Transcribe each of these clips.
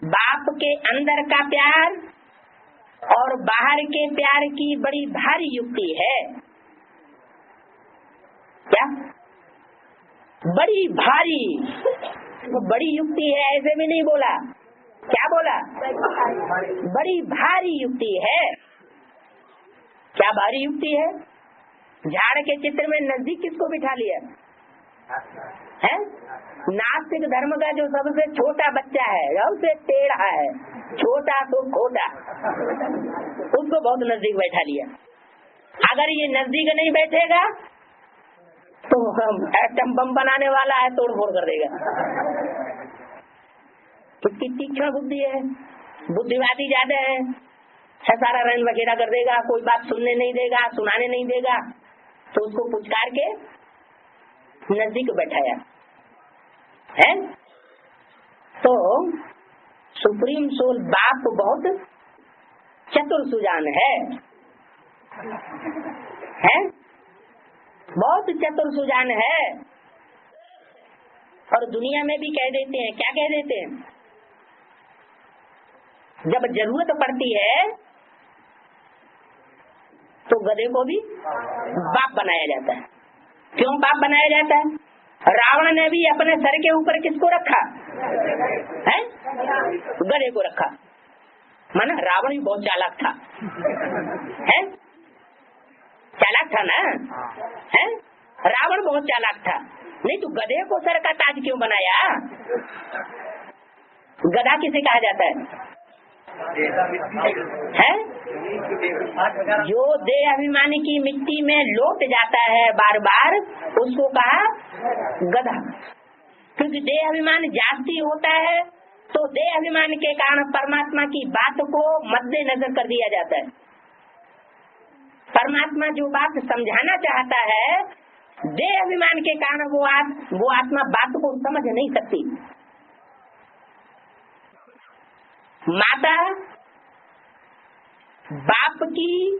बाप के अंदर का प्यार और बाहर के प्यार की बड़ी भारी युक्ति है। क्या बड़ी भारी, बड़ी युक्ति है ऐसे भी नहीं बोला, क्या बोला? बड़ी भारी युक्ति है। क्या भारी युक्ति है? झाड़ के चित्र में नजदीक किसको बिठा लिया है? नास्तिक धर्म का जो सबसे छोटा बच्चा है, सबसे टेढ़ा है, छोटा तो खोटा, उसको बहुत नजदीक बैठा लिया। अगर ये नजदीक नहीं बैठेगा तो एटम बम बनाने वाला है, तोड़ फोड़ कर देगा। कितनी तीक्ष्ण बुद्धि है, बुद्धिवादी ज्यादा है, सारा रंग वगैरह कर देगा, कोई बात सुनने नहीं देगा, सुनाने नहीं देगा, तो उसको पुचकार के नजदीक बैठाया है। तो सुप्रीम सोल बाप बहुत चतुर सुजान है, बहुत चतुर सुजान है। और दुनिया में भी कह देते हैं, क्या कह देते हैं? जब जरूरत पड़ती है तो गधे को भी बाप बनाया जाता है। क्यों बाप बनाया जाता है? रावण ने भी अपने सर के ऊपर किसको रखा है? गधे को रखा। माना रावण भी बहुत चालाक था, है? चालाक था ना, है? रावण बहुत चालाक था, नहीं तो गधे को सर का ताज क्यों बनाया? गधा किसे कहा जाता है? जो देह अभिमानी की मिट्टी में लौट जाता है बार बार, उसको कहा गधा। क्योंकि देह अभिमान जाति होता है, तो देह अभिमान के कारण परमात्मा की बात को मद्देनजर कर दिया जाता है। परमात्मा जो बात समझाना चाहता है, देह अभिमान के कारण वो आत्मा बात को समझ नहीं सकती। माता बाप की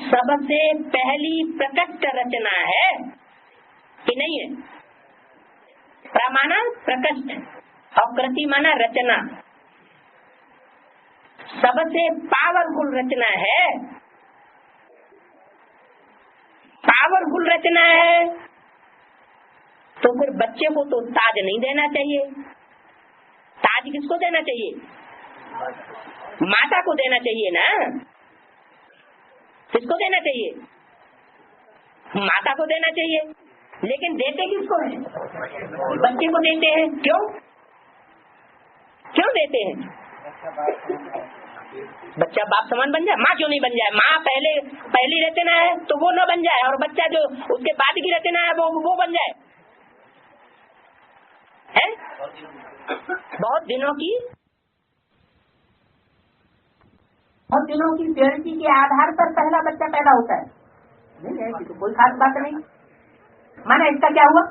सबसे पहली प्रकट रचना है कि नहीं है? प्रमाना प्रकट और कृति माना रचना, सबसे पावरफुल रचना है। पावरफुल रचना है तो फिर बच्चे को तो ताज नहीं देना चाहिए। ताज किसको देना चाहिए? माता को देना चाहिए ना। किसको देना चाहिए? माता को देना चाहिए। लेकिन देते किसको है? बच्चे को देते हैं। क्यों देते हैं? बच्चा बाप समान बन जाए। माँ क्यों नहीं बन जाए? माँ पहली रचना है तो वो न बन जाए, और बच्चा जो उसके बाद की रचना है वो बन जाए, है? बहुत दिनों की प्योरिटी के आधार पर पहला बच्चा पैदा होता है। नहीं है तो कोई खास बात नहीं। माना इसका क्या हुआ?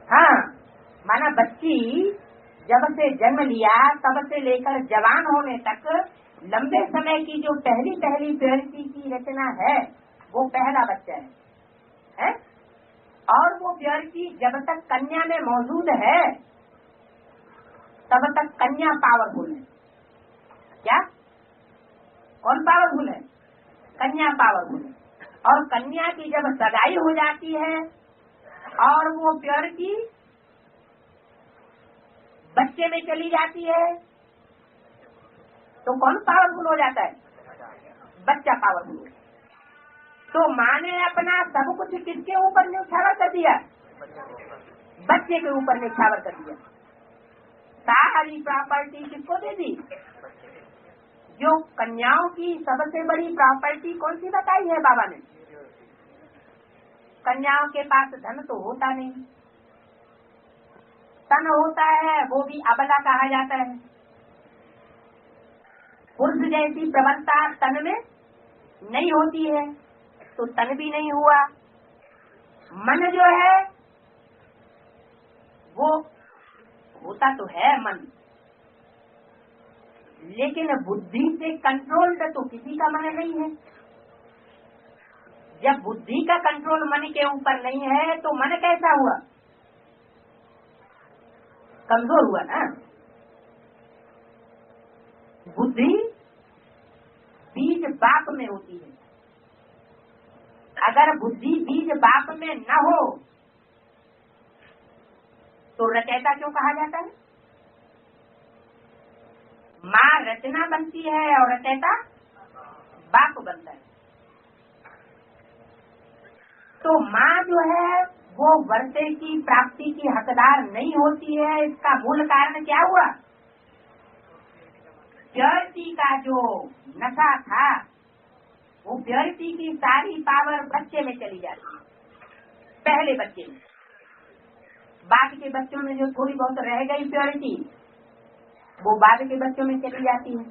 हाँ, माना बच्ची जब से जन्म लिया तब से लेकर जवान होने तक लंबे समय की जो पहली प्योरिटी की रचना है, वो पहला बच्चा है? और वो प्योरिटी जब तक कन्या में मौजूद है तब तक कन्या पावरफुल है। क्या? कौन पावरफुल है? कन्या पावरफुल है। और कन्या की जब सगाई हो जाती है और वो प्योरिटी बच्चे में चली जाती है तो कौन पावरफुल हो जाता है? बच्चा पावरफुल। तो माँ ने अपना सब कुछ किसके ऊपर न्यौछावर कर दिया? बच्चे के ऊपर न्यौछावर कर दिया। सारी प्रॉपर्टी किसको दे दी? जो कन्याओं की सबसे बड़ी प्रॉपर्टी कौन सी बताई है बाबा ने? कन्याओं के पास धन तो होता नहीं, तन होता है, वो भी अबला कहा जाता है। पुरुष जैसी प्रबलता तन में नहीं होती है तो तन भी नहीं हुआ। मन जो है वो होता तो है मन, लेकिन बुद्धि से कंट्रोल्ड तो किसी का मन नहीं है। जब बुद्धि का कंट्रोल मन के ऊपर नहीं है तो मन कैसा हुआ? कमजोर हुआ ना। बुद्धि बीज बाप में होती है। अगर बुद्धि बीज बाप में न हो तो रचयिता क्यों कहा जाता है? माँ रचना बनती है और रचयिता बाप बनता है। तो माँ जो है वो वर्षे की प्राप्ति की हकदार नहीं होती है। इसका मूल कारण क्या हुआ? प्योरिटी का जो नशा था वो प्योरिटी की सारी पावर बच्चे में चली जाती है, पहले बच्चे में। बाद के बच्चों में जो थोड़ी बहुत रह गई प्योरिटी वो बाद के बच्चों में चली जाती है।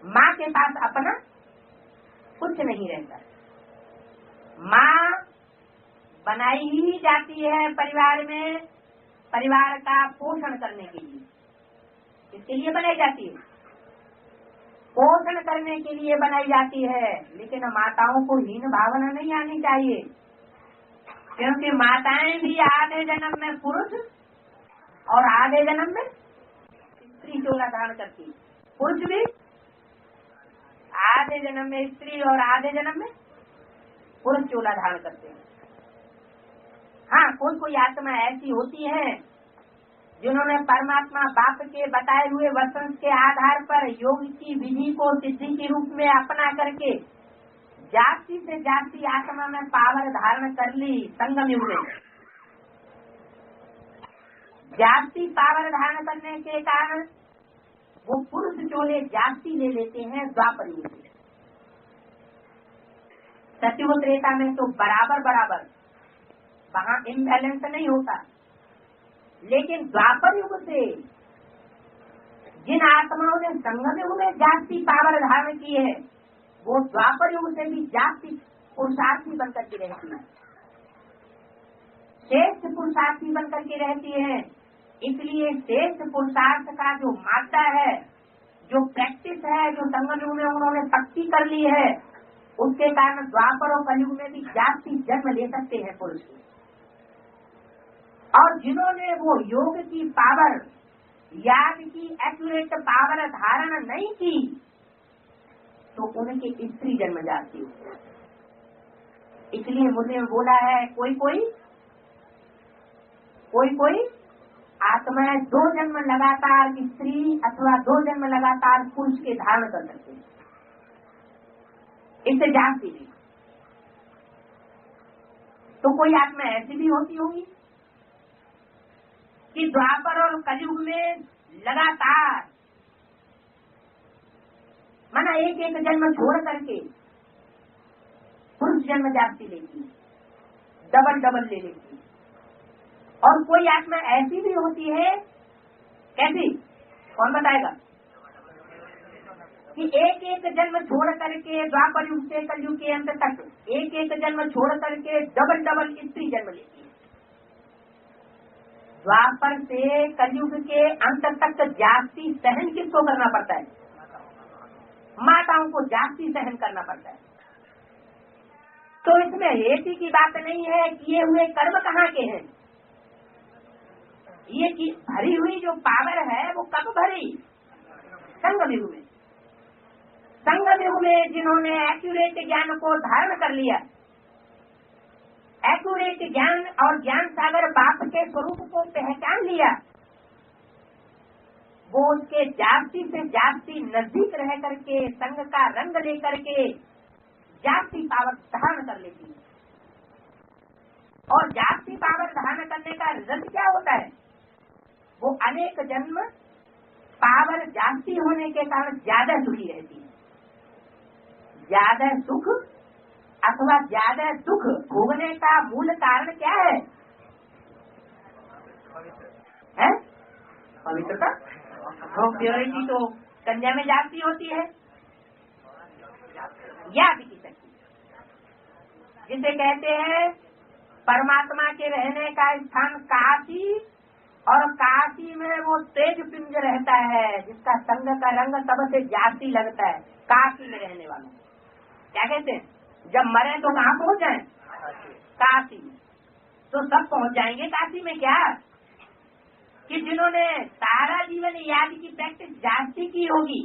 माँ के पास अपना कुछ नहीं रहता। माँ बनाई ही जाती है परिवार में, परिवार का पोषण करने के लिए। इसके लिए बनाई जाती है, पोषण करने के लिए बनाई जाती है। लेकिन माताओं को हीन भावना नहीं आनी चाहिए, क्योंकि माताएं भी आधे जन्म में पुरुष और आधे जन्म में स्त्री चोला धारण करती है। पुरुष भी आधे जन्म में स्त्री और आधे जन्म में पुरुष चोला धारण करते हैं। हाँ, कोई कोई आत्मा ऐसी होती है जिन्होंने परमात्मा बाप के बताए हुए वचन के आधार पर योग की विधि को सिद्धि के रूप में अपना करके जाति से जाति आत्मा में पावर धारण कर ली। संगम युग में जाति पावर धारण करने के कारण वो पुरुष चोले जाति ले लेते हैं द्वापर युग में। सत्युग त्रेता में तो बराबर बराबर वहाँ इम्बैलेंस नहीं होता, लेकिन द्वापर युग से जिन आत्माओं ने संगम युग में जाति पावर धारण की है वो द्वापर युग से भी जाति पुरुषार्थी बनकर के रहती है, श्रेष्ठ पुरुषार्थी बनकर के रहती है। इसलिए श्रेष्ठ पुरुषार्थ का जो मात्रा है, जो प्रैक्टिस है, जो संगम युग में उन्होंने पक्की कर ली है, उसके कारण द्वापर और कलयुग में भी जाति जन्म ले सकते हैं पुरुष। और जिन्होंने वो योग की पावर, याद की एक्यूरेट पावर धारण नहीं की तो उनके स्त्री जन्म जाती है। इसलिए मुझे बोला है कोई कोई आत्माएं 2 जन्म लगातार स्त्री अथवा 2 जन्म लगातार पुरुष के धारण कर सकते हैं, इससे जाती नहीं। तो कोई आत्मा ऐसी भी होती होगी कि द्वापर और कलयुग में लगातार माना एक जन्म छोड़ करके पुरुष जन्म जाति लेती, डबल ले लेती। और कोई आत्मा ऐसी भी होती है, कैसी? कौन बताएगा? कि एक जन्म छोड़ करके द्वापर युग से कलयुग के अंत तक एक जन्म छोड़ करके डबल स्त्री जन्म लेती है। द्वापर से कलयुग के अंत तक जाति सहन किसको करना पड़ता है? माताओं को जाति सहन करना पड़ता है। तो इसमें हेतु की बात नहीं है, किए हुए कर्म कहाँ के हैं। ये भरी हुई जो पावर है वो कब भरी? संगम युग में। संगम युग में जिन्होंने एक्यूरेट ज्ञान को धारण कर लिया, एक्यूरेट ज्ञान और ज्ञान सागर बाप के स्वरूप को पहचान लिया, वो उसके जाति से जाति नजदीक रह करके संग का रंग लेकर के जाति पावर धारण कर लेती है। और जाति पावर धारण करने का रिजल्ट क्या होता है? वो अनेक जन्म पावर जाति होने के कारण ज्यादा सुखी रहती है। ज्यादा सुख अथवा ज्यादा दुख भोगने का मूल कारण क्या है? पवित्रता। तो प्योरिटी तो कन्या में जाती होती है, याद की शक्ति जिसे कहते हैं परमात्मा के रहने का स्थान काशी, और काशी में वो तेज पिंज रहता है जिसका संग का रंग सबसे जाति लगता है। काशी में रहने वालों क्या कहते हैं? जब मरे तो कहाँ पहुँच जाए? काशी। तो सब पहुँच जाएंगे काशी में क्या? कि जिन्होंने सारा जीवन याद की प्रैक्टिस जाति की होगी,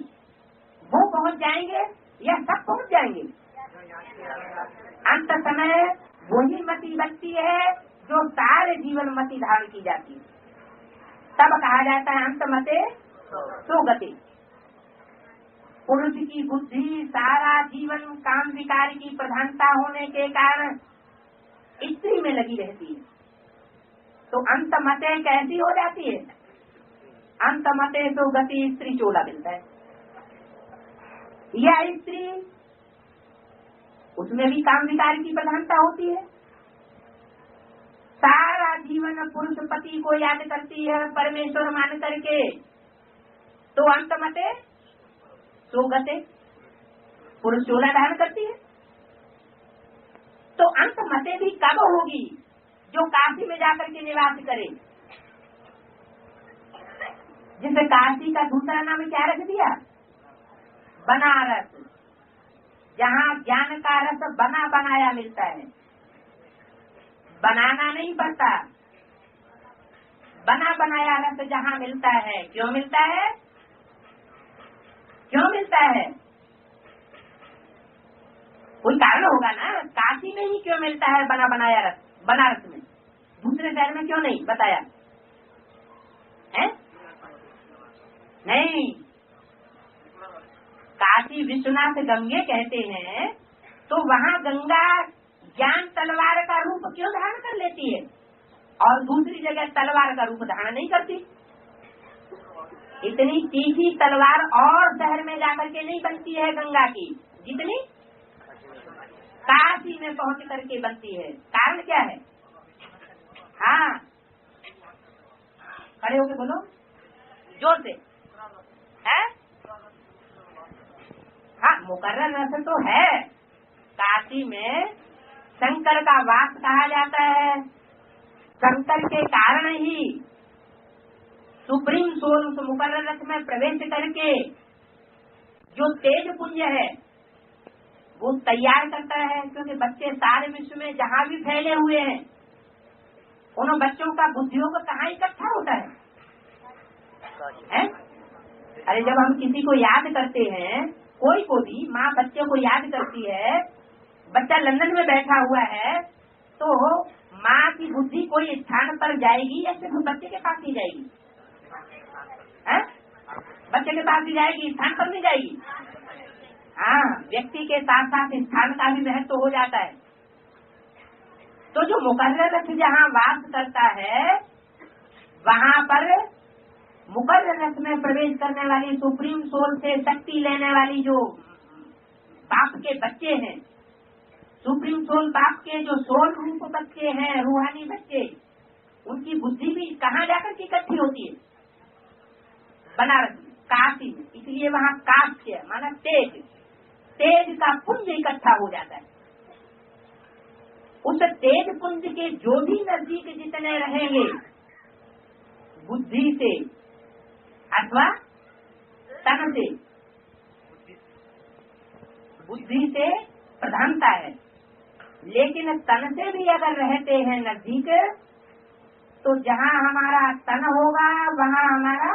वो पहुंच जाएंगे या सब पहुंच जाएंगे? अंत समय वही मति बनती है जो सारे जीवन मति धारण की जाती है। तब कहा जाता है अंत मते सो गति। पुरुष की बुद्धि सारा जीवन काम विकार की प्रधानता होने के कारण स्त्री में लगी रहती है, तो अंत मते कैसी हो जाती है? अंत मते तो गति स्त्री चोला मिलता है। यह स्त्री उसमें भी काम विकार की प्रधानता होती है, सारा जीवन पुरुष पति को याद करती है परमेश्वर मान करके, तो अंत मते सो गते पुरुष चोला धारण करती है। तो अंत मते भी कब होगी? जो काशी में जाकर के निवास करे, जिसे काशी का दूसरा नाम क्या रख दिया? बनारस, जहाँ ज्ञान का रस बना बनाया मिलता है, बनाना नहीं पड़ता। बना बनाया रस जहाँ मिलता है, क्यों मिलता है? क्यों मिलता है? कोई कारण होगा ना। काशी में ही क्यों मिलता है बना बनाया रस? बनारस में, दूसरे शहर में क्यों नहीं बताया है? नहीं, काशी विश्वनाथ गंगे कहते हैं, तो वहाँ गंगा ज्ञान तलवार का रूप क्यों धारण कर लेती है और दूसरी जगह तलवार का रूप धारण नहीं करती? इतनी तीखी तलवार और शहर में जाकर के नहीं बनती है गंगा की, जितनी काशी में पहुंच करके बनती है। कारण क्या है? हाँ, खड़े होके बोलो जोर से। है? हाँ, मुकर्रर रस तो है। काशी में शंकर का वास कहा जाता है। शंकर के कारण ही सुप्रीम सोल उस मुकर्रर रस में प्रवेश करके जो तेज पुंज है वो तैयार करता है, क्योंकि बच्चे सारे विश्व में जहाँ भी फैले हुए हैं, उन बच्चों का बुद्धियों को कहाँ इकट्ठा होता है? अरे जब हम किसी को याद करते हैं, कोई को भी माँ बच्चे को याद करती है, बच्चा लंदन में बैठा हुआ है, तो माँ की बुद्धि कोई स्थान पर जाएगी या सिर्फ बच्चे के पास ही जाएगी? है? बच्चे के पास ही जाएगी, स्थान पर नहीं जाएगी। हाँ, व्यक्ति के साथ साथ स्थान का भी महत्व हो जाता है। तो जो मुकर्रर रस जहाँ वास करता है, वहाँ पर मुकर्रर रस में प्रवेश करने वाली सुप्रीम सोल से शक्ति लेने वाली जो बाप के बच्चे हैं, सुप्रीम सोल बाप के जो सोल रूप बच्चे हैं, रूहानी बच्चे, उनकी बुद्धि भी कहाँ जाकर के इकट्ठी होती है? बनारस में, काशी में। इसलिए वहाँ काश्य माना तेज, तेज का पुंज इकट्ठा हो जाता है। उस तेज पुंज के जो भी नजदीक जितने रहेंगे, बुद्धि से अथवा तन से, बुद्धि से प्रधानता है, लेकिन तन से भी अगर रहते हैं नजदीक, तो जहाँ हमारा तन होगा वहाँ हमारा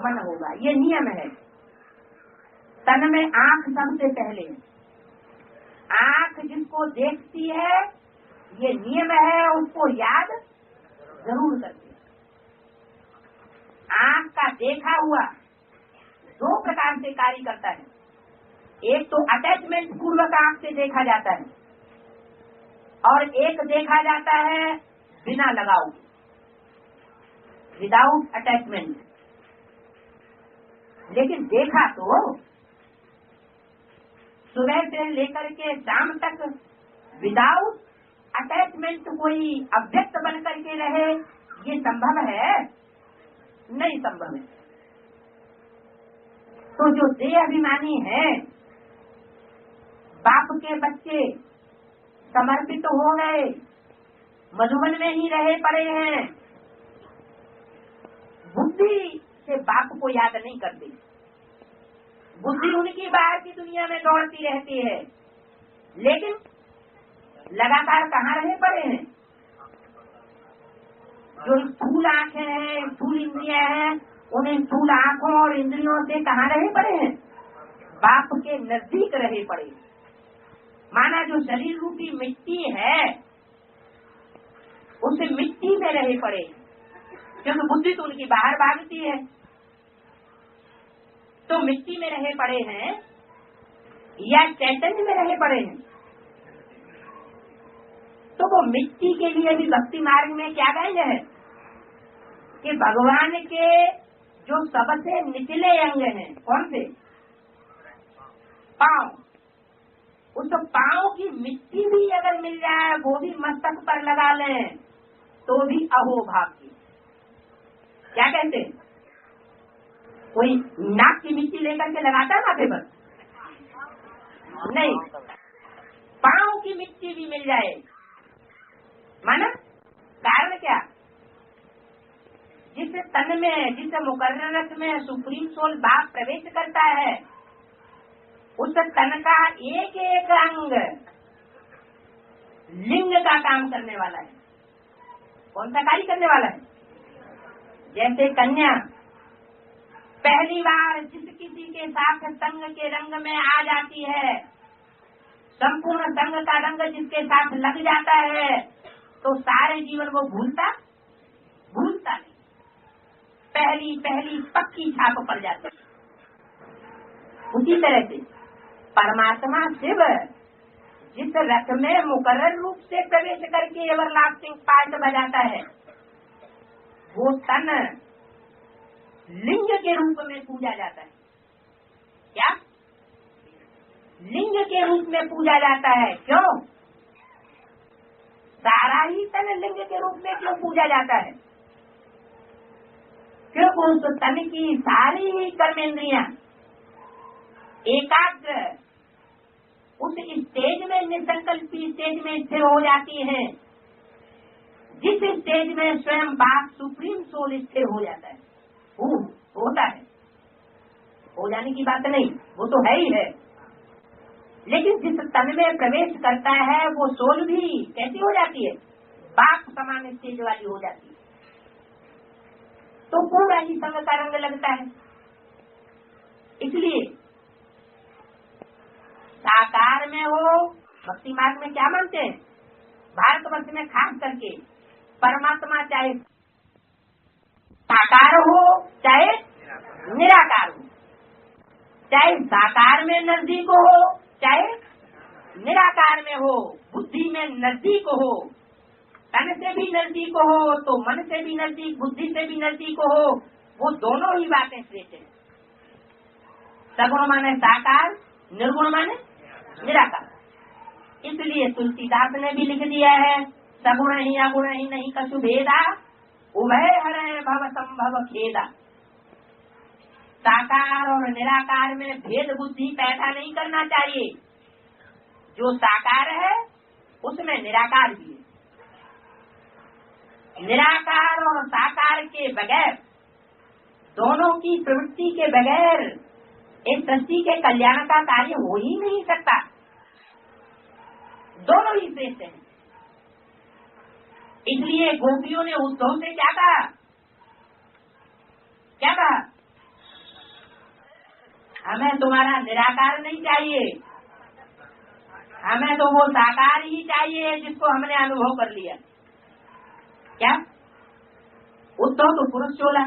मन होगा। ये नियम है। तन में आंख सबसे पहले, आंख जिसको देखती है, ये नियम है, उसको याद जरूर करती है। आंख का देखा हुआ दो प्रकार से कार्य करता है। एक तो अटैचमेंट पूर्वक आंख से देखा जाता है, और एक देखा जाता है बिना लगाव, विदाउट अटैचमेंट। लेकिन देखा तो सुबह से लेकर के शाम तक विदाउट अटैचमेंट कोई अव्यक्त बन करके रहे, ये संभव है? नहीं संभव है। तो जो देह अभिमानी है, बाप के बच्चे समर्पित हो गए, मधुबन में ही रहे पड़े हैं, बुद्धि से बाप को याद नहीं करते। बुद्धि उनकी बाहर की दुनिया में दौड़ती रहती है, लेकिन लगातार कहाँ रहे पड़े हैं? जो स्थूल आंखें हैं, स्थूल इंद्रियां हैं, उन्हें स्थूल आंखों और इंद्रियों से कहाँ रहे पड़े हैं? बाप के नजदीक रहे पड़े। माना जो शरीर रूपी मिट्टी है उस मिट्टी में रहे पड़े, क्योंकि बुद्धि तो उनकी बाहर भागती है। तो मिट्टी में रहे पड़े हैं या चैतन्य में रहे पड़े हैं। तो वो मिट्टी के लिए भी भक्ति मार्ग में क्या गाइड है कि भगवान के जो सबसे निचले अंग हैं, कौन से? पांव। उस पांव की मिट्टी भी अगर मिल जाए वो भी मस्तक पर लगा लें तो भी अहोभाव की। क्या कहते हैं? कोई नाक की मिट्टी लेकर के लगाता है माथे पर? नहीं, पांव की मिट्टी भी मिल जाए। माना कारण क्या? जिस तन में, जिस मुकर्ररत में सुप्रीम सोल बाप प्रवेश करता है उस तन का एक एक अंग लिंग का काम करने वाला है। कौन सा कार्य करने वाला है? जैसे कन्या पहली बार जिस किसी के साथ संग के रंग में आ जाती है, संपूर्ण संग का रंग जिसके साथ लग जाता है तो सारे जीवन वो भूलता नहीं, पहली पहली पक्की छाप पड़ जाती है। उसी तरह से परमात्मा शिव जिस रथ में मुकर्रर रूप से प्रवेश करके एवरलास्टिंग पार्ट बजाता है वो तन लिंग के रूप में पूजा जाता है। क्या? लिंग के रूप में पूजा जाता है। क्यों? सारा ही तन लिंग के रूप में क्यों पूजा जाता है? क्योंकि उस तन की सारी ही कर्मेंद्रियां एकाग्र उस स्टेज में, निसंकल्पी स्टेज में स्थिर हो जाती है जिस स्टेज में स्वयं बाप सुप्रीम सोल स्थिर हो जाता है। होता है, हो जाने की बात नहीं, वो तो है ही है। लेकिन जिस तन में प्रवेश करता है वो सोल भी कैसी हो जाती है? बाप समान स्टेज वाली हो जाती है। तो पूरा ही संग का रंग लगता है। इसलिए साकार में हो, भक्ति मार्ग में क्या मानते हैं? भारतवर्ष में खास करके परमात्मा चाहे साकार हो चाहे निराकार हो, चाहे साकार में नजदीक हो चाहे निराकार में हो, बुद्धि में नजदीक हो, तन से भी नजदीक हो तो मन से भी नजदीक, बुद्धि से भी नजदीक हो, वो दोनों ही बातें श्रेष्ठ हैं। सगुण माने साकार, निर्गुण माने निराकार। इसलिए तुलसीदास ने भी लिख दिया है, सगुण ही अगुण ही नहीं कछु भेदा, उभय हरे भव संभव खेदा। साकार और निराकार में भेद बुद्धि पैदा नहीं करना चाहिए। जो साकार है उसमें निराकार भी है। निराकार और साकार के बगैर, दोनों की प्रवृत्ति के बगैर इस सृष्टि के कल्याण का कार्य हो ही नहीं सकता। दोनों ही श्रेष्ठ हैं। इसलिए गोपियों ने उद्धव से क्या कहा? क्या कहा? हमें तुम्हारा निराकार नहीं चाहिए, हमें तो वो साकार ही चाहिए जिसको हमने अनुभव कर लिया। क्या? उद्धव तो पुरुष चोला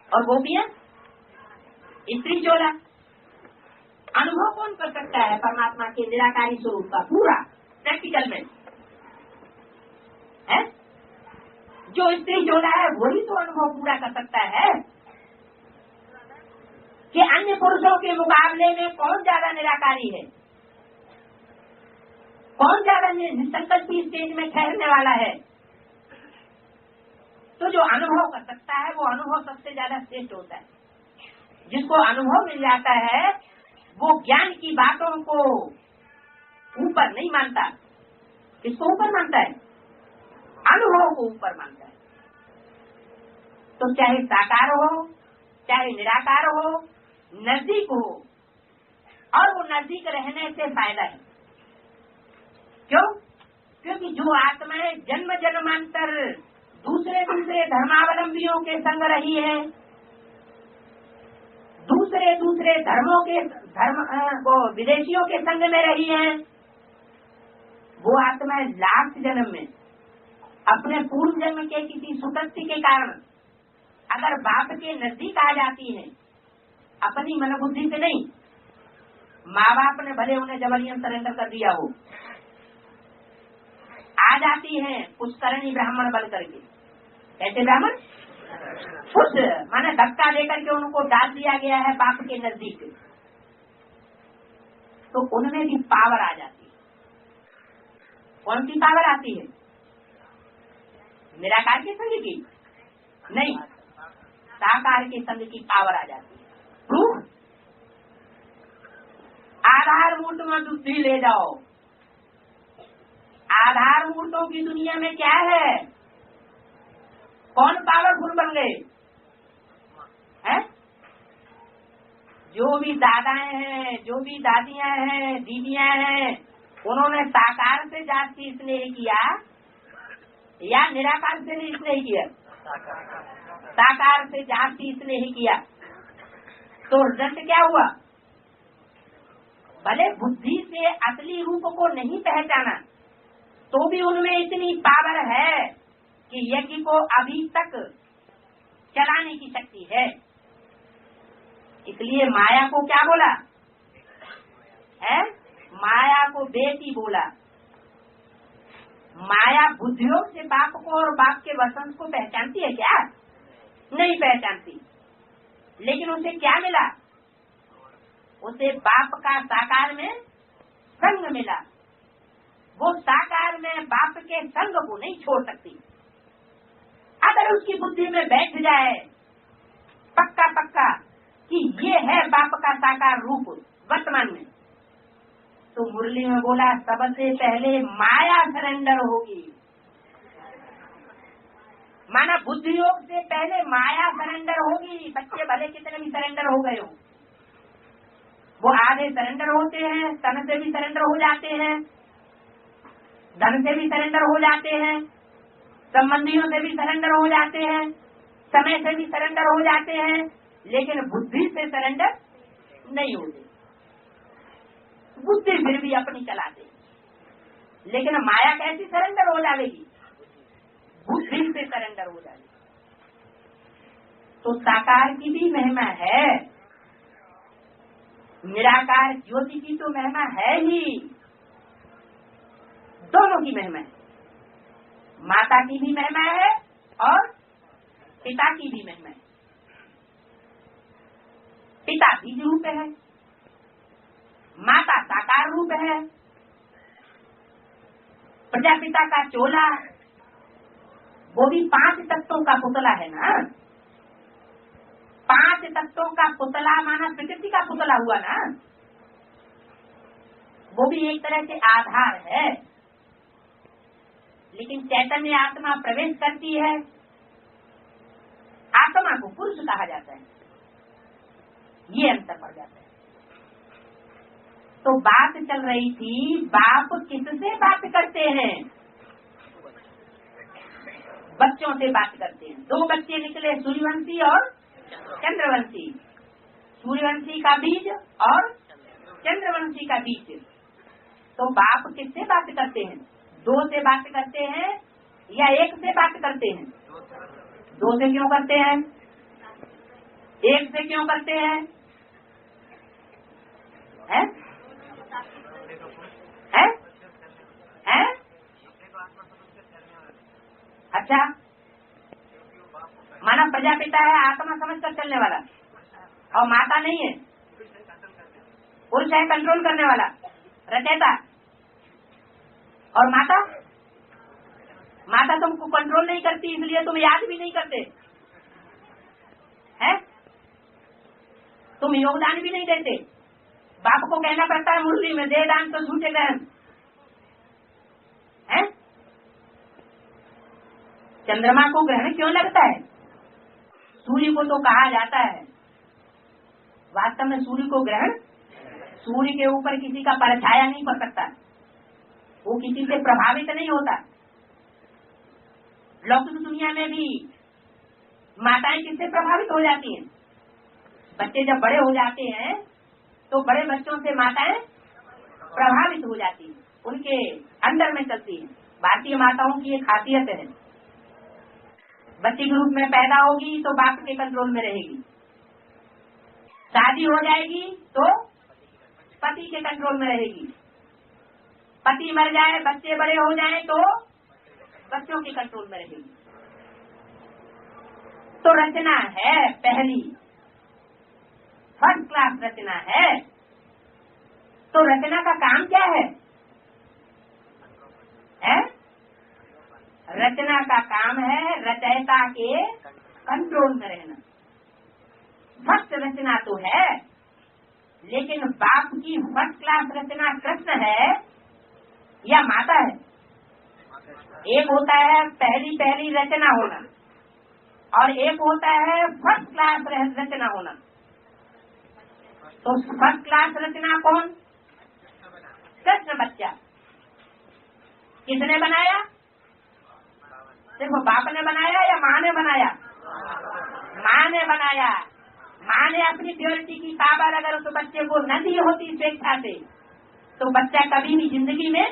और गोपियां स्त्री चोला। अनुभव कौन कर सकता है परमात्मा के निराकारी स्वरूप का पूरा प्रैक्टिकल में? है जो स्त्री चोला है वही तो अनुभव पूरा कर सकता है कि अन्य पुरुषों के मुकाबले में कौन ज्यादा निराकारी है, कौन ज्यादा निसंकल्पी स्टेज में ठहरने वाला है। तो जो अनुभव कर सकता है वो अनुभव सबसे ज्यादा श्रेष्ठ होता है। जिसको अनुभव मिल जाता है वो ज्ञान की बातों को ऊपर नहीं मानता। किसको ऊपर मानता है? अनुभव को ऊपर मानता है। तो चाहे साकार हो चाहे निराकार हो, नजदीक हो, और वो नजदीक रहने से फायदा है। क्यों? क्योंकि जो आत्माएं जन्म जन्मांतर दूसरे धर्मावलंबियों के संग रही है, दूसरे दूसरे वो विदेशियों के संग में रही हैं, वो आत्मा लास्ट जन्म में अपने पूर्व जन्म के किसी सुकृति के कारण अगर बाप के नजदीक आ जाती है, अपनी मनोबुद्धि से नहीं, माँ बाप ने भले उन्हें जबरन सरेंडर कर दिया हो, आ जाती हैं पुष्करणी ब्राह्मण बन करके। कैसे ब्राह्मण? कुछ माने धक्का देकर के उनको डाल दिया गया है बाप के नजदीक, तो उनमें भी पावर आ जाती है। कौन सी पावर आती है? निराकार के संग की नहीं, साकार के संग की पावर आ जाती है। प्रूफ? आधार मूर्त में बुद्धि ले जाओ। आधार मूर्तों की दुनिया में क्या है? कौन पावरफुल बन गए हैं? जो भी दादाएं हैं, जो भी दादियां हैं, दीदियां हैं, उन्होंने साकार से जाति स्नेह किया या निराकार से नहीं स्नेह किया? साकार से जाति स्नेह किया। तो रिजल्ट क्या हुआ? भले बुद्धि से असली रूप को नहीं पहचाना, तो भी उनमें इतनी पावर है कि यज्ञ को अभी तक चलाने की शक्ति है। इसलिए माया को क्या बोला है? माया को बेटी बोला। माया बुद्धियों से बाप को और बाप के वसंत को पहचानती है क्या? नहीं पहचानती। लेकिन उसे क्या मिला? उसे बाप का साकार में संग मिला। वो साकार में बाप के संग को नहीं छोड़ सकती। अगर उसकी बुद्धि में बैठ जाए पक्का पक्का कि ये है बाप का साकार रूप वर्तमान में, तो मुरली में बोला सबसे पहले माया सरेंडर होगी। माना बुद्धि योग से पहले माया सरेंडर होगी। बच्चे भले कितने भी सरेंडर हो गए हो, वो आधे सरेंडर होते हैं, तन से भी सरेंडर हो जाते हैं, धन से भी सरेंडर हो जाते हैं, संबंधियों से भी सरेंडर हो जाते हैं, समय से भी सरेंडर हो जाते हैं, लेकिन बुद्धि से सरेंडर नहीं होते। बुद्धि फिर भी अपनी चलाते, लेकिन माया कैसी सरेंडर हो जाएगी? बुद्धि से सरेंडर हो जाएगी। तो साकार की भी महिमा है, निराकार ज्योति की तो महिमा है ही। दोनों की महिमा है। माता की भी महिमा है और पिता की भी महिमा है। पिता बीज रूप है, माता साकार रूप है। प्रजापिता का चोला वो भी 5 तत्वों का पुतला है ना। 5 तत्वों का पुतला माना प्रकृति का पुतला हुआ ना। वो भी एक तरह से आधार है, लेकिन चैतन्य आत्मा प्रवेश करती है। आत्मा को पुरुष कहा जाता है, ये अंतर पड़ जाता है। तो बात चल रही थी, बाप किससे बात करते हैं? बच्चों से बात करते हैं। 2 बच्चे निकले, सूर्यवंशी और चंद्रवंशी। सूर्यवंशी का बीज और चंद्रवंशी का बीज। तो बाप किससे बात करते हैं? 2 से बात करते हैं या 1 से बात करते हैं? 2 से क्यों करते हैं? 1 से क्यों करते हैं? है? है? है? अच्छा, माना प्रजापिता है आत्मा समझ कर चलने वाला, और माता नहीं है, पुरुष है कंट्रोल करने वाला, रचयिता। और माता तुमको कंट्रोल नहीं करती, इसलिए तुम याद भी नहीं करते हैं, तुम योगदान भी नहीं देते। बाप को कहना पड़ता है मुरली में, दे दान तो झूठे ग्रहण है। चंद्रमा को ग्रहण क्यों लगता है? सूर्य को तो कहा जाता है, वास्तव में सूर्य को ग्रहण, सूर्य के ऊपर किसी का परछाया नहीं पड़ सकता, वो किसी से प्रभावित नहीं होता। लौकिक दुनिया में भी माताएं किससे प्रभावित हो जाती हैं? बच्चे जब बड़े हो जाते हैं तो बड़े बच्चों से माताएं प्रभावित हो जाती हैं, उनके अंडर में चलती हैं। भारतीय माताओं की ये खासियत है। बच्ची के रूप में पैदा होगी तो बाप के कंट्रोल में रहेगी, शादी हो जाएगी तो पति के कंट्रोल में रहेगी, पति मर जाए, बच्चे बड़े हो जाएं तो बच्चों के कंट्रोल में रहेगी। तो रचना है पहली, फर्स्ट क्लास रचना है। तो रचना का काम क्या है? रचना का काम है रचयिता के कंट्रोल में रहना। फर्स्ट रचना तो है, लेकिन बाप की फर्स्ट क्लास रचना कृष्ण है या माता है? एक होता है पहली रचना होना और एक होता है फर्स्ट क्लास रचना होना। तो फर्स्ट क्लास रचना कौन? कृष्ण बच्चा। किसने बनाया? सिर्फ बाप ने बनाया या माँ ने बनाया? माँ ने बनाया। माँ ने अपनी प्योरिटी की पावर अगर उस बच्चे को न दी होती स्वेच्छा से तो बच्चा कभी भी जिंदगी में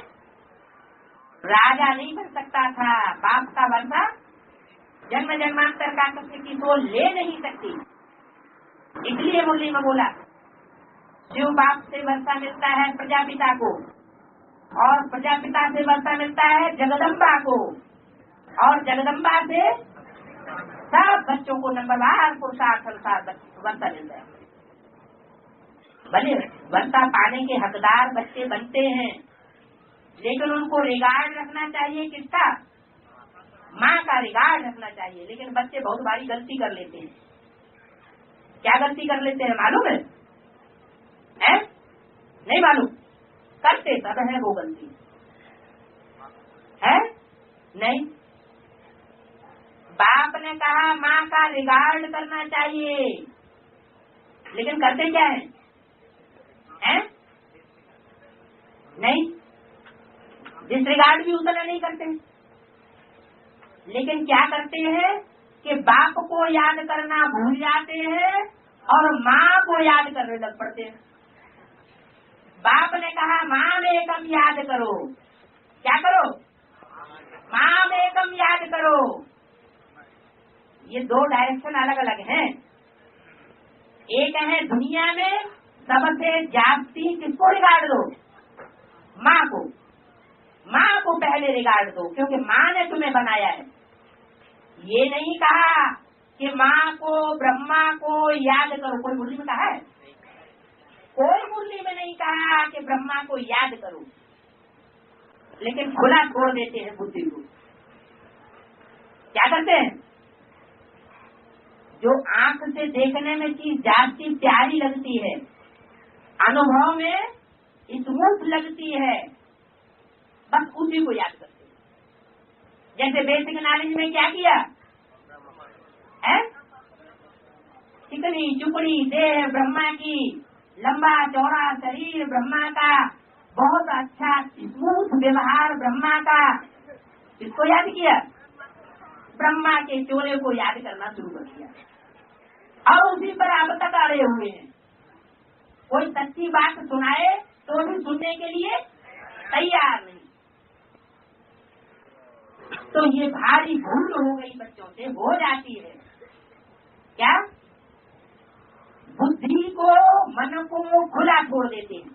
राजा नहीं बन सकता था। बाप का वर्षा जन्म जन्मांतर का किसी को ले नहीं सकती। इसलिए मुरली में बोला शिव बाप से वर्षा मिलता है प्रजापिता को और प्रजापिता से वर्षा मिलता है जगदम्बा को और जगदम्बा से सब बच्चों को नंबरवार पुरुषार्थ अनुसार वर्षा मिलता है। भले वर्षा पाने के हकदार बच्चे बनते हैं, लेकिन उनको रिगार्ड रखना चाहिए किसका? माँ का रिगार्ड रखना चाहिए। लेकिन बच्चे बहुत भारी गलती कर लेते हैं। क्या गलती कर लेते हैं मालूम है? नहीं मालूम? करते सब है वो गलती है नहीं। बाप ने कहा माँ का रिगार्ड करना चाहिए, लेकिन करते क्या है? नहीं, डिसरिगार्ड भी उतना नहीं करते। लेकिन क्या करते हैं कि बाप को याद करना भूल जाते हैं और माँ को याद करने लग पड़ते हैं। बाप ने कहा माँ में कम याद करो। क्या करो? माँ में कम याद करो। ये दो डायरेक्शन अलग अलग हैं। एक है दुनिया में सबसे जास्ती किसको रिगार्ड दो? माँ को। माँ को पहले रिगार्ड दो, क्योंकि माँ ने तुम्हें बनाया है। ये नहीं कहा कि माँ को ब्रह्मा को याद करो। कोई मुरली में कहा है? कोई मुरली में नहीं कहा कि ब्रह्मा को याद करो, लेकिन खुला छोड़ देते हैं बुद्धि को। क्या करते हैं? जो आंख से देखने में चीज जास्ती प्यारी लगती है, अनुभव में स्मूथ लगती है, बस उसी को याद करते हैं। जैसे बेसिक नॉलेज में क्या किया है? चिकनी चुपड़ी देह ब्रह्मा की, लंबा चौड़ा शरीर ब्रह्मा का, बहुत अच्छा स्मूथ व्यवहार ब्रह्मा का। इसको याद किया? ब्रह्मा के चोले को याद करना शुरू कर दिया और उसी पर अब तक अड़े हुए हैं। कोई सच्ची बात सुनाए तो भी सुनने के लिए तैयार नहीं। तो ये भारी भूल हो गई बच्चों से, हो जाती है। क्या? बुद्धि को मन को खुला छोड़ देते हैं।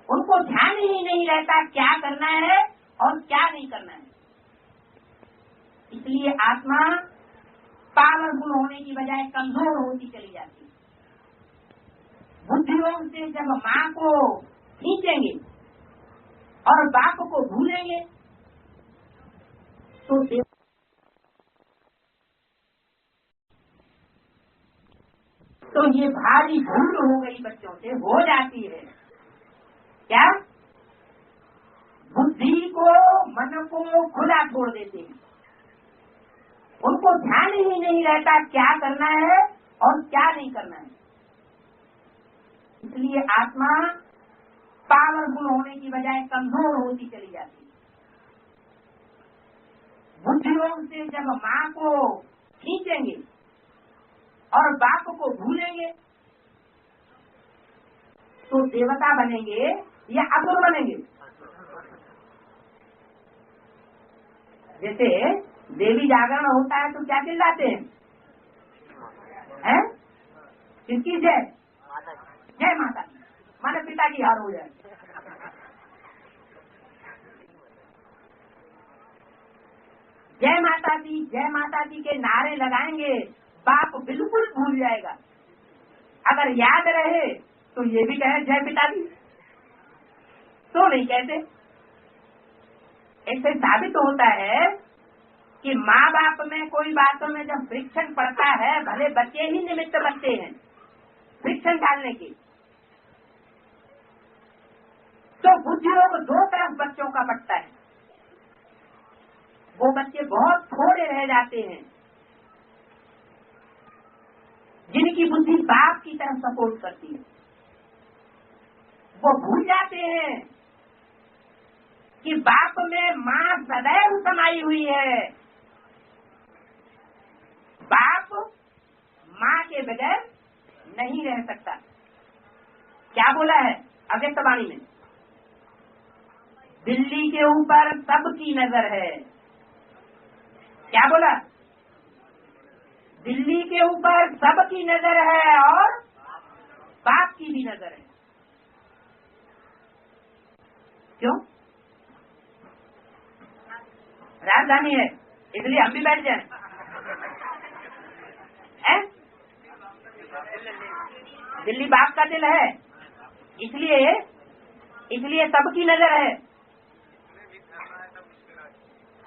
उनको ध्यान ही नहीं रहता क्या करना है और क्या नहीं करना है। इसलिए आत्मा पावरफुल होने की बजाय कमजोर होती चली जाती है। बुद्धियों से जब माँ को खींचेंगे और बाप को भूलेंगे तो ये भारी भूल हो गई बच्चों से, हो जाती है। क्या? बुद्धि को मन को खुला छोड़ देते हैं। उनको ध्यान ही नहीं रहता क्या करना है और क्या नहीं करना है। इसलिए आत्मा पावरफुल होने की बजाय कमजोर होती चली जाती है। बुद्धियों से जब माँ को खींचेंगे और बाप को भूलेंगे तो देवता बनेंगे या असुर बनेंगे? जैसे देवी जागरण होता है तो क्या चिल्लाते हैं? किसकी जय? जय माता की। माने पिता की हार हो जाए। जय माता दी के नारे लगाएंगे, बाप बिल्कुल भूल जाएगा। अगर याद रहे तो ये भी कहे जय पिताजी, तो नहीं कहते। इससे साबित होता है कि माँ बाप में कोई बातों में जब फ्रिक्शन पड़ता है, भले बच्चे ही निमित्त बनते हैं फ्रिक्शन डालने की, तो बुद्धियोग दो तरफ बच्चों का बढ़ता है। वो बच्चे बहुत थोड़े रह जाते हैं जिनकी बुद्धि बाप की तरफ सपोर्ट करती है। वो भूल जाते हैं कि बाप में माँ सदैव समाई हुई है। बाप माँ के बगैर नहीं रह सकता। क्या बोला है अव्यक्तवाणी में? दिल्ली के ऊपर सबकी नजर है। क्या बोला? दिल्ली के ऊपर सबकी नजर है और बाप की भी नजर है। क्यों? राजधानी है इसलिए हम भी बैठ जाएं? हैं? दिल्ली बाप का दिल है, इसलिए सबकी नजर है।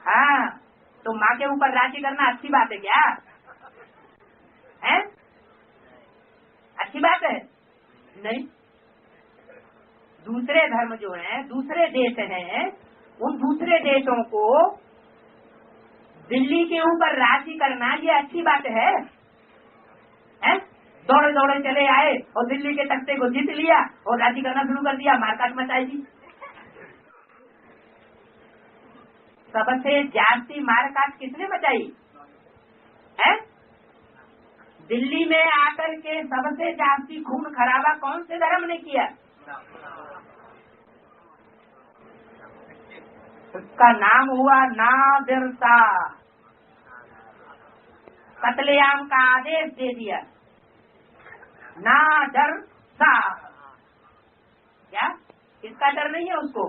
हाँ, तो माँ के ऊपर राज्य करना अच्छी बात है क्या? है? अच्छी बात है? नहीं। दूसरे धर्म जो हैं, दूसरे देश हैं, उन दूसरे देशों को दिल्ली के ऊपर राज्य करना ये अच्छी बात है? हैं? दौड़े दौड़े चले आए और दिल्ली के तख्ते को जीत लिया और राज्य करना शुरू कर दिया, मारकाट मचाएगी। सबसे जास्ती मारकाट किसने मचाई है? दिल्ली में आकर के सबसे जास्ती खून खराबा कौन से धर्म ने किया? उसका नाम हुआ नादिर शाह। कत्लेआम का आदेश दे दिया नादिर शाह। क्या इसका डर नहीं है उसको?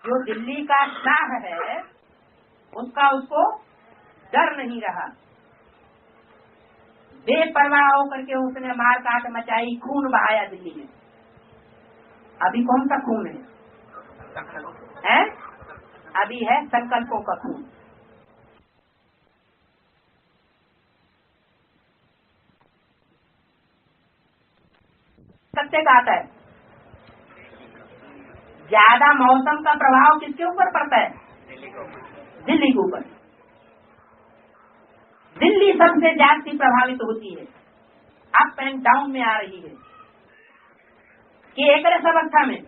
जो दिल्ली का शाह है उसको डर नहीं रहा। बेपरवाह होकर के उसने मार काट मचाई, खून बहाया दिल्ली में। अभी कौन सा खून है? अभी है संकल्पों का खून। सत्य का आता है। ज्यादा मौसम का प्रभाव किसके ऊपर पड़ता है? दिल्ली के ऊपर। दिल्ली सबसे ज्यादा प्रभावित होती है, अप एंड डाउन में आ रही है कि एक रस अवस्था में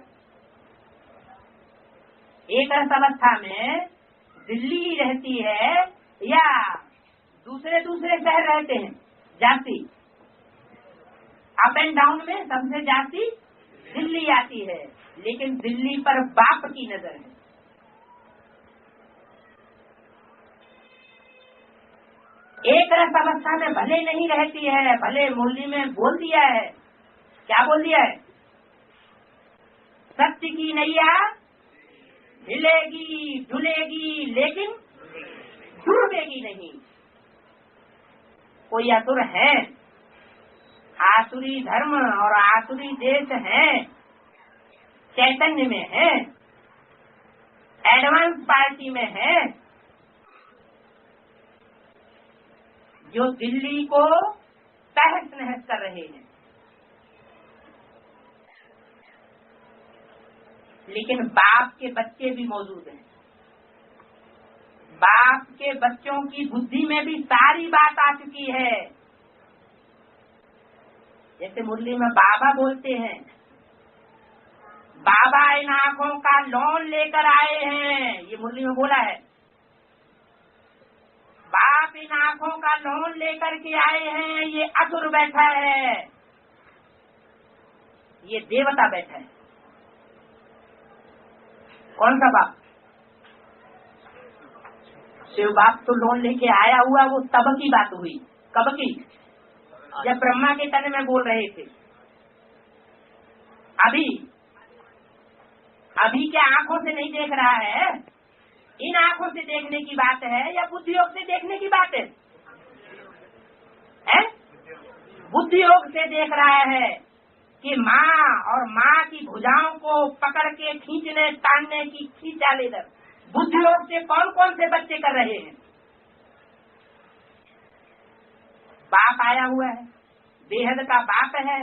दिल्ली ही रहती है या दूसरे शहर रहते हैं जाती। अप एंड डाउन में सबसे जाती दिल्ली आती है, लेकिन दिल्ली पर बाप की नजर है। एक रस अवस्था में भले नहीं रहती है, भले मुरली में बोल दिया है। क्या बोल दिया है? सत्य की नैया हिलेगी डुलेगी लेकिन डूबेगी नहीं। कोई असुर है, आसुरी धर्म और आसुरी देश है, चैतन्य में है, एडवांस पार्टी में है, जो दिल्ली को तहस नहस कर रहे हैं। लेकिन बाप के बच्चे भी मौजूद हैं। बाप के बच्चों की बुद्धि में भी सारी बात आ चुकी है। जैसे मुरली में बाबा बोलते हैं, बाबा इन आंखों का लोन लेकर आए हैं, ये मुरली में बोला है। बाप इन आंखों का लोन लेकर के आए हैं, ये असुर बैठा है, ये देवता बैठा है। कौन सा बाप? शिव बाप तो लोन लेके आया हुआ, वो तब की बात हुई। कब की? जब ब्रह्मा के तन में बोल रहे थे। अभी क्या आंखों से नहीं देख रहा है? इन आंखों से देखने की बात है या बुद्धि योग से देखने की बात है? बुद्धि योग से देख रहा है कि माँ और माँ की भुजाओं को पकड़ के खींचने तानने की खींचा लेकर बुद्धि योग से कौन कौन से बच्चे कर रहे हैं? बाप आया हुआ है, बेहद का बाप है,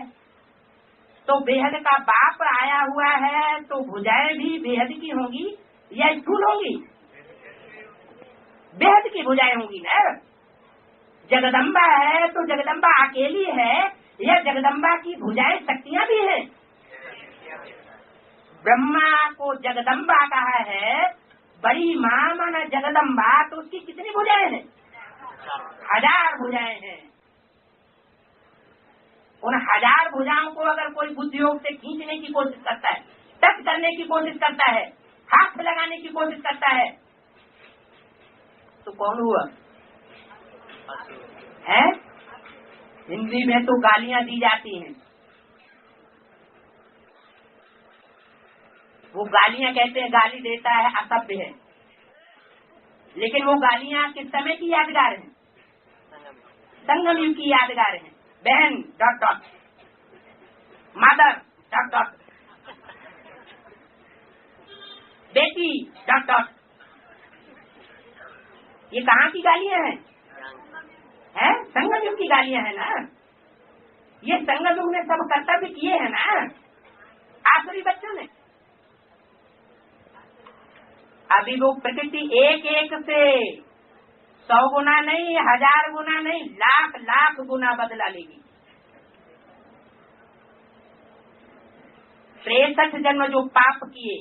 तो बेहद का बाप आया हुआ है तो भुजाएं भी बेहद की होंगी या स्थूल होंगी? बेहद की भुजाएं होंगी ना। जगदम्बा है तो जगदम्बा अकेली है या जगदम्बा की भुजाएं शक्तियां भी हैं? ब्रह्मा को जगदम्बा कहा है, बड़ी मां माना जगदम्बा, तो उसकी कितनी भुजाएं हैं? 1000 भुजाएं हैं। उन 1000 भुजाओं को अगर कोई बुद्धि योग से खींचने की कोशिश करता है, टच करने की कोशिश करता है, हाथ लगाने की कोशिश करता है, तो कौन हुआ? है? हिंदी में तो गालियां दी जाती हैं। वो गालियां कहते हैं, गाली देता है असभ्य है, लेकिन वो गालियां किस समय की यादगार हैं? संगम युग की यादगार हैं। बहन ... मदर ... बेटी ... ये कहाँ की गालियां हैं? संगम युग की गालियां हैं ना। ये संगम युग ने सब कर्तव्य किए हैं ना आसुरी बच्चों ने। अभी वो प्रकृति एक एक से 100 गुना नहीं, 1000 गुना नहीं, लाख लाख गुना बदला लेगी। 63 जन्म जो पाप किए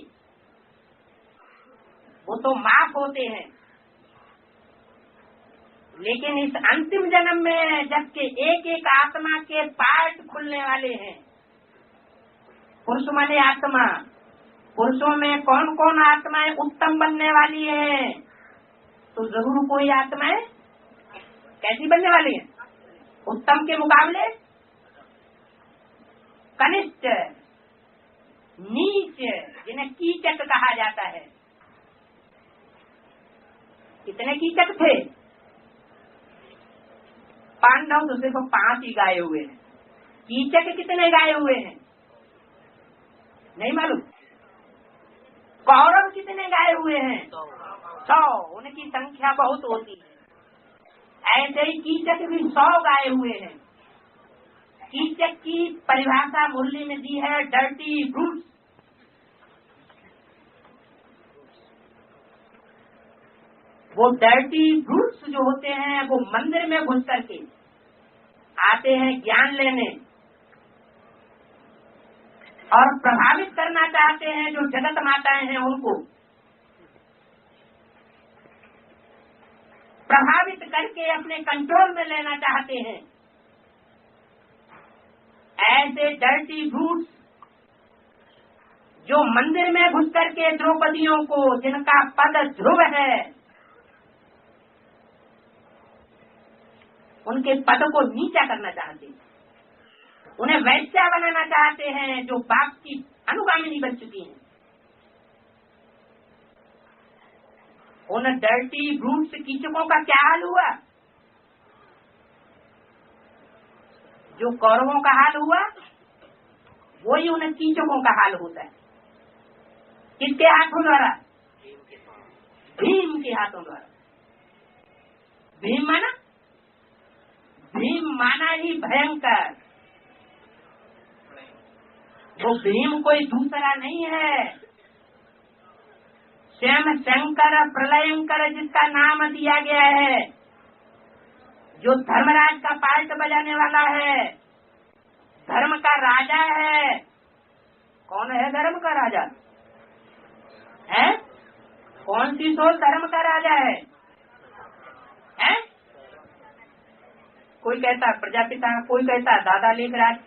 वो तो माफ होते हैं, लेकिन इस अंतिम जन्म में जबकि एक एक आत्मा के पार्ट खुलने वाले हैं। पुरुष माने आत्मा, पुरुषों में कौन कौन आत्माएं उत्तम बनने वाली है? तो जरूर कोई आत्माएं कैसी बनने वाली है? उत्तम के मुकाबले कनिष्ठ, नीच, जिन्हें कीचक कहा जाता है। कितने कीचक थे? पांडव तो सिर्फ 5 ही गाये हुए हैं। कीचक कितने गाये हुए हैं नहीं मालूम। कौरव कितने गाये हुए हैं? 100। उनकी संख्या बहुत होती है। ऐसे ही कीचक भी 100 गाये हुए हैं। कीचक की परिभाषा मुरली ने दी है डर्टी ब्रूट्स। वो डर्टी ब्रूट्स जो होते हैं वो मंदिर में घुस करके आते हैं ज्ञान लेने और प्रभावित करना चाहते हैं जो जगत माताएं हैं उनको, प्रभावित करके अपने कंट्रोल में लेना चाहते हैं। ऐसे डर्टी ब्रूट्स जो मंदिर में घुस करके द्रौपदियों को, जिनका पद ध्रुव है, उनके पद को नीचा करना चाहते हैं, उन्हें वैश्या बनाना चाहते हैं जो बाप की अनुगामिनी बन चुकी हैं। उन डर्टी ब्रूट्स कीचकों का क्या हाल हुआ? जो कौरवों का हाल हुआ वही उन कीचकों का हाल होता है। किसके हाथों द्वारा? भीम के हाथों द्वारा। भीम माना ही भयंकर। वो भीम कोई दूसरा नहीं है, स्वयं शंकर प्रलयंकर जिसका नाम दिया गया है, जो धर्मराज का पार्ट बजाने वाला है, धर्म का राजा है। कौन है धर्म का राजा? है? कौन सी सोच धर्म का राजा है? कोई कहता प्रजापिता, कोई कहता दादा लेखराज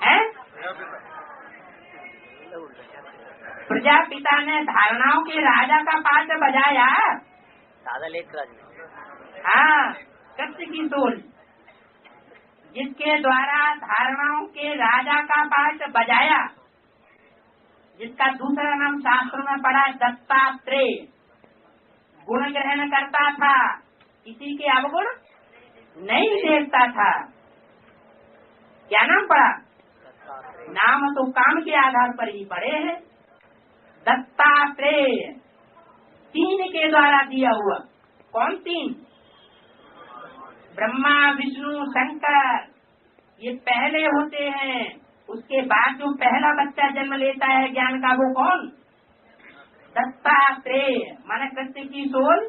है। प्रजापिता ने धारणाओं के राजा का पाठ बजाया, दादा लेखराज। हाँ, कृष्ण की सोल जिसके द्वारा धारणाओं के राजा का पाठ बजाया, जिसका दूसरा नाम शास्त्रों में पड़ा दत्तात्रेय, गुण ग्रहण करता था, किसी के अवगुण नहीं देखता था। क्या नाम पड़ा? नाम तो काम के आधार पर ही पड़े हैं। दत्तात्रेय, तीन के द्वारा दिया हुआ। कौन तीन? ब्रह्मा, विष्णु, शंकर, ये पहले होते हैं। उसके बाद जो पहला बच्चा जन्म लेता है ज्ञान का, वो कौन? दत्तात्रेय, माने कृष्ण की सोल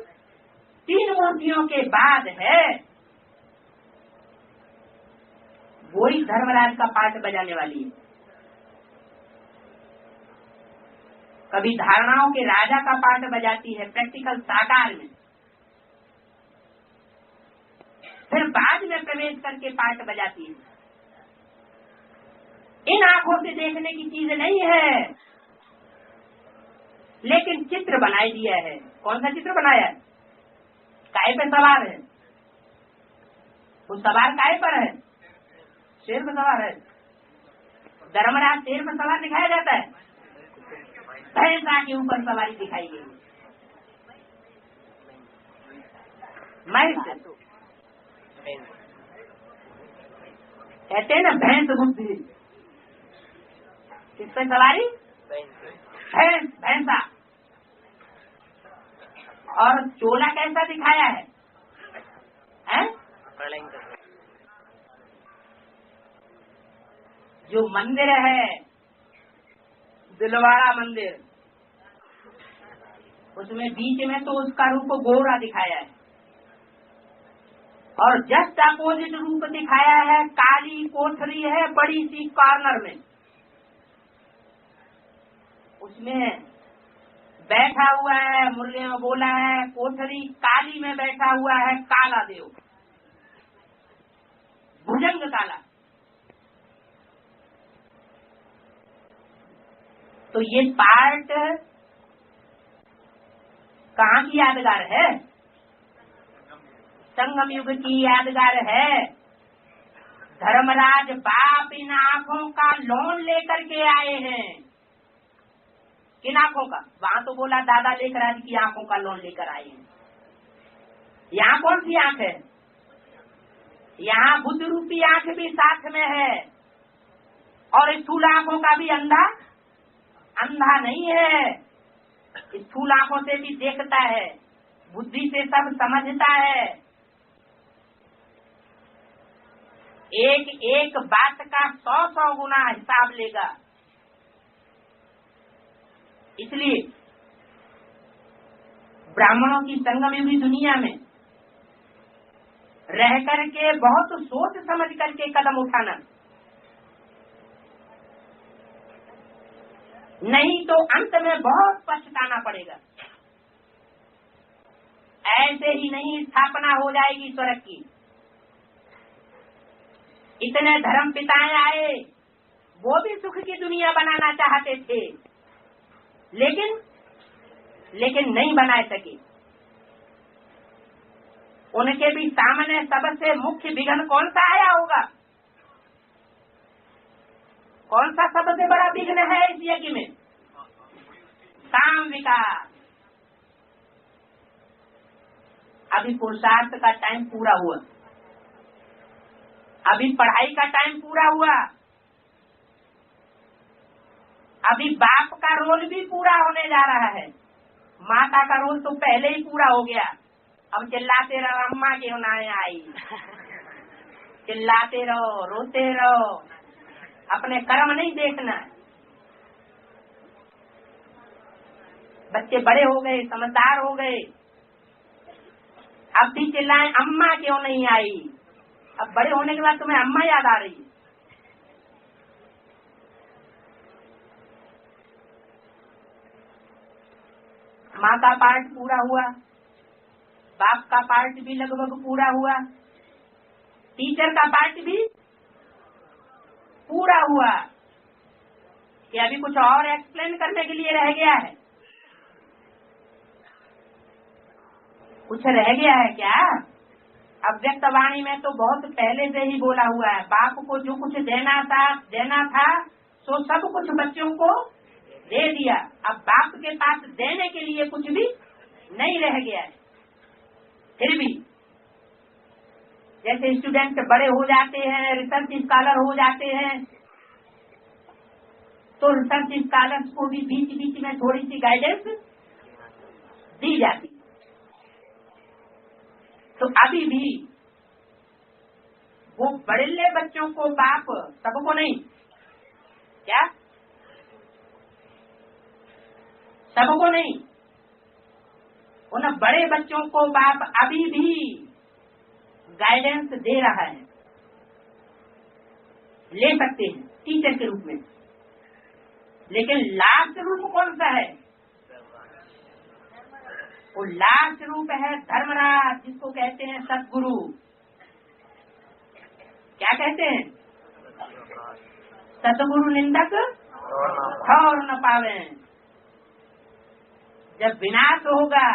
तीन मूर्तियों के बाद है। वही धर्मराज का पाठ बजाने वाली है। कभी धारणाओं के राजा का पाठ बजाती है प्रैक्टिकल साकार में, फिर बाद में प्रवेश करके पाठ बजाती है। इन आंखों से देखने की चीज नहीं है, लेकिन चित्र बनाई दिया है। कौन सा चित्र बनाया है? काय पे सवार है? वो सवार काय पर है? शेर पे सवार है। धर्मराज शेर पे सवार दिखाया जाता है, भैंसा के ऊपर सवारी दिखाई गई। महिष कहते हैं ना, भैंस बुद्धि। किस पे सवारी? भैंस, भैंसा। और चोला कैसा दिखाया है? जो मंदिर है, दिलवाड़ा मंदिर, उसमें बीच में तो उसका रूप गोरा दिखाया है, और जस्ट अपोजिट रूप दिखाया है, काली कोठरी है बड़ी सी कॉर्नर में, उसमें बैठा हुआ है, मुरली में बोला है, कोठरी काली में बैठा हुआ है काला देव, भुजंग काला। तो ये पार्ट कहाँ की यादगार है? संगम युग की यादगार है। धर्मराज बाप इन आंखों का लोन लेकर के आए हैं। किन आंखों का? वहाँ तो बोला दादा लेखराज की आंखों का लोन लेकर आए हैं। यहाँ कौन सी आंख है? यहाँ बुद्ध रूपी आंख भी साथ में है, और स्थूल आंखों का भी अंधा नहीं है। स्थूल आंखों से भी देखता है, बुद्धि से सब समझता है। एक एक बात का 100 गुना हिसाब लेगा। इसलिए ब्राह्मणों की संगमयुगी दुनिया में रह करके बहुत सोच समझ करके कदम उठाना, नहीं तो अंत में बहुत पछताना पड़ेगा। ऐसे ही नहीं स्थापना हो जाएगी स्वर्ग की। इतने धर्म पिताएं आए, वो भी सुख की दुनिया बनाना चाहते थे, लेकिन नहीं बना सके। उनके भी सामने सबसे मुख्य विघ्न कौन सा आया होगा? कौन सा सबसे बड़ा विघ्न है इस यज्ञ में? काम विकास। अभी पुरुषार्थ का टाइम पूरा हुआ, अभी पढ़ाई का टाइम पूरा हुआ, अभी बाप का रोल भी पूरा होने जा रहा है। माता का रोल तो पहले ही पूरा हो गया। अब चिल्लाते रहो अम्मा क्यों ना आई, चिल्लाते रहो, रोते रहो, अपने कर्म नहीं देखना। बच्चे बड़े हो गए, समझदार हो गए, अब भी चिल्लाएं अम्मा क्यों नहीं आई। अब बड़े होने के बाद तुम्हें अम्मा याद आ रही। माँ का पार्ट पूरा हुआ, बाप का पार्ट भी लगभग पूरा हुआ, टीचर का पार्ट भी पूरा हुआ कि अभी कुछ और एक्सप्लेन करने के लिए रह गया है? कुछ रह गया है क्या? अव्यक्त वाणी में तो बहुत पहले से ही बोला हुआ है, बाप को जो कुछ देना था तो सब कुछ बच्चों को दे दिया। अब बाप के पास देने के लिए कुछ भी नहीं रह गया है। फिर भी जैसे स्टूडेंट बड़े हो जाते हैं, रिसर्च स्कॉलर हो जाते हैं, तो रिसर्च स्कॉलर्स को भी बीच बीच में थोड़ी सी गाइडेंस दी जाती। तो अभी भी वो बड़े बच्चों को बाप, सबको नहीं, क्या सबको नहीं, उन बड़े बच्चों को बाप अभी भी गाइडेंस दे रहा है, ले सकते हैं टीचर के रूप में। लेकिन लास्ट रूप कौन सा है? वो लास्ट रूप है धर्मराज, जिसको कहते हैं सतगुरु। क्या कहते हैं? सतगुरु निंदक ठौर न पावे। जब विनाश होगा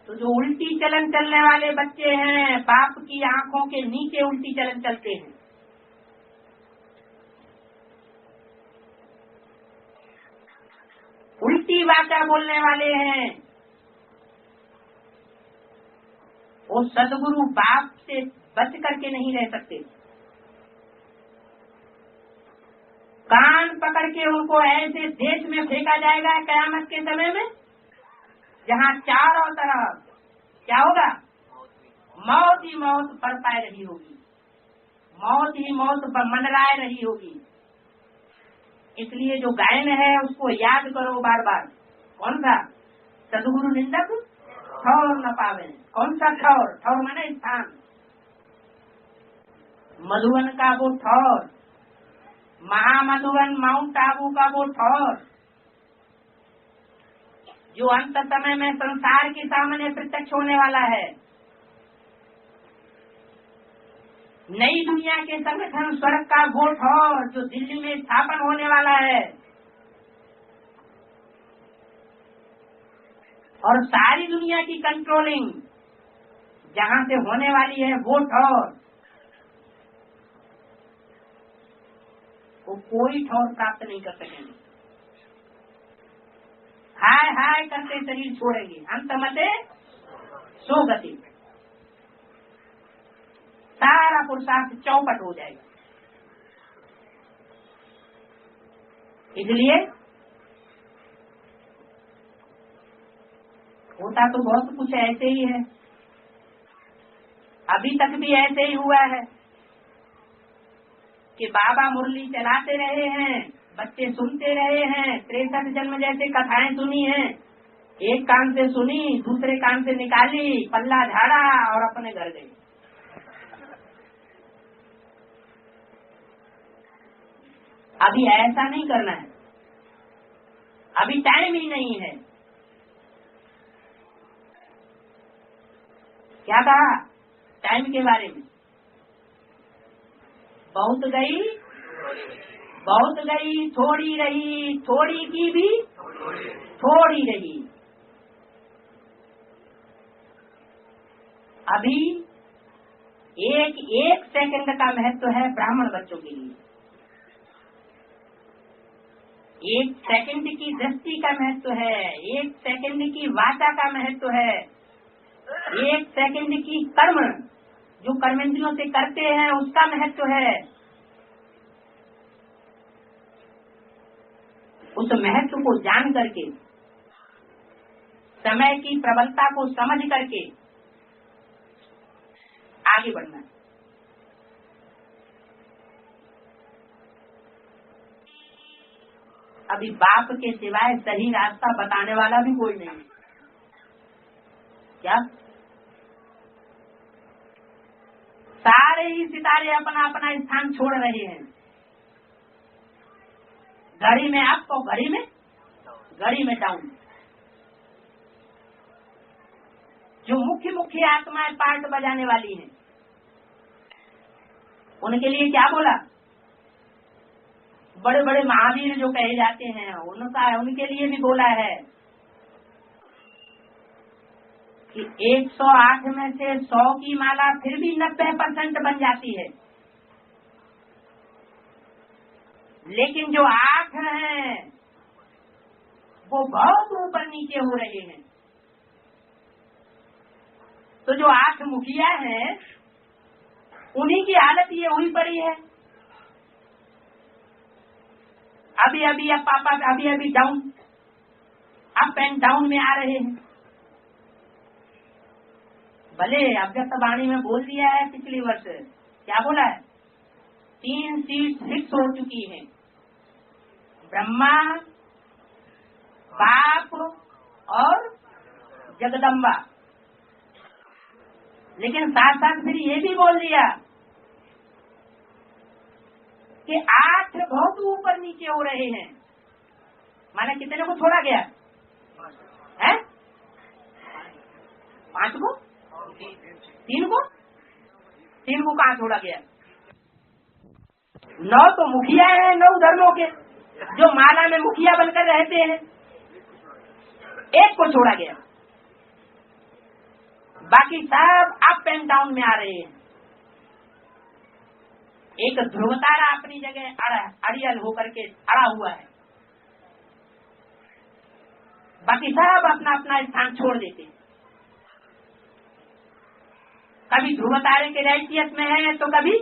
तो जो उल्टी चलन चलने वाले बच्चे हैं, बाप की आंखों के नीचे उल्टी चलन चलते हैं, उल्टी वाचा बोलने वाले हैं, वो सदगुरु बाप से बच करके नहीं रह सकते। कान पकड़ के उनको ऐसे देश में फेंका जाएगा कयामत के समय में, जहाँ चारों तरफ क्या होगा? मौत ही मौत बरपाए रही होगी, मौत ही मौत मंडराए रही होगी। इसलिए जो गायन है उसको याद करो बार बार। कौन सा? सदगुरु निंदक ठौर न पावे। कौन सा ठौर? ठौर माने स्थान। मधुबन का वो ठौर, महामधुबन माउंट आबू का वो ठौर, जो अंत समय में संसार के सामने प्रत्यक्ष होने वाला है। नई दुनिया के संगठन स्वर्ग का वो ठौर, जो दिल्ली में स्थापन होने वाला है, और सारी दुनिया की कंट्रोलिंग जहाँ से होने वाली है, वो ठौर, वो कोई ठौर प्राप्त नहीं कर सकेंगे। हाय हाय करते शरीर छोड़ेंगे, अंत मते सो गति, सारा पुरुषार्थ चौपट हो जाएगा। इसलिए होता तो बहुत कुछ ऐसे ही है, अभी तक भी ऐसे ही हुआ है कि बाबा मुरली चलाते रहे हैं, बच्चे सुनते रहे हैं, 63 जन्म जैसे कथाएं सुनी हैं, एक कान से सुनी, दूसरे कान से निकाली, पल्ला झाड़ा और अपने घर गए। अभी ऐसा नहीं करना है, अभी टाइम ही नहीं है। क्या कहा टाइम के बारे में? बहुत गई, बहुत गई, थोड़ी रही, थोड़ी की भी थोड़ी रही। अभी एक एक सेकंड का महत्व है ब्राह्मण बच्चों के लिए। एक सेकंड की दृष्टि का महत्व है, एक सेकंड की वाचा का महत्व है, एक सेकंड की कर्म जो कर्मेंद्रियों से करते हैं उसका महत्व है। उस महत्व को जान करके, समय की प्रबलता को समझ करके आगे बढ़ना है। अभी बाप के सिवाय सही रास्ता बताने वाला भी कोई नहीं। क्या सारे ही सितारे अपना अपना स्थान छोड़ रहे हैं, घड़ी में अप और घड़ी में डाउन। जो मुख्य मुख्य आत्माएं पार्ट बजाने वाली हैं, उनके लिए क्या बोला? बड़े बड़े महावीर जो कहे जाते हैं उनके लिए भी बोला है कि 108 में से 100 की माला फिर भी 90% बन जाती है, लेकिन जो 8 हैं वो बहुत ऊपर नीचे हो रहे हैं। तो जो 8 मुखिया हैं उन्हीं की हालत ये हुई पड़ी है। अभी पापा अभी डाउन, अप एंड डाउन में आ रहे हैं। भले अभ्यस्त वाणी में बोल दिया है पिछले वर्ष, क्या बोला है? 3 सीट फिक्स हो चुकी है, ब्रह्मा, बाप और जगदम्बा। लेकिन साथ साथ फिर ये भी बोल दिया कि 8 बहुत ऊपर नीचे हो रहे हैं। माने कितने को छोड़ा गया है? 5 को, 3 को, 3 को कहाँ छोड़ा गया? 9 तो मुखिया हैं 9 धर्मों के, जो माला में मुखिया बनकर रहते हैं। 1 को छोड़ा गया, बाकी सब अप एंड डाउन में आ रहे हैं। एक ध्रुव तारा अपनी जगह अड़ियल होकर के अड़ा हुआ है, बाकी सब अपना अपना स्थान छोड़ देते हैं। कभी ध्रुव तारे के राइटियस में है तो कभी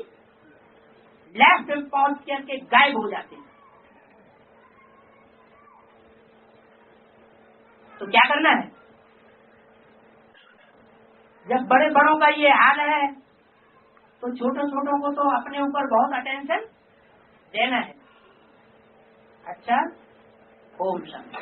लेफ्ट में पहुंच करके गायब हो जाते हैं। तो क्या करना है? जब बड़े बड़ों का ये हाल है तो छोटों छोटों को तो अपने ऊपर बहुत अटेंशन देना है। अच्छा, ओम शांति।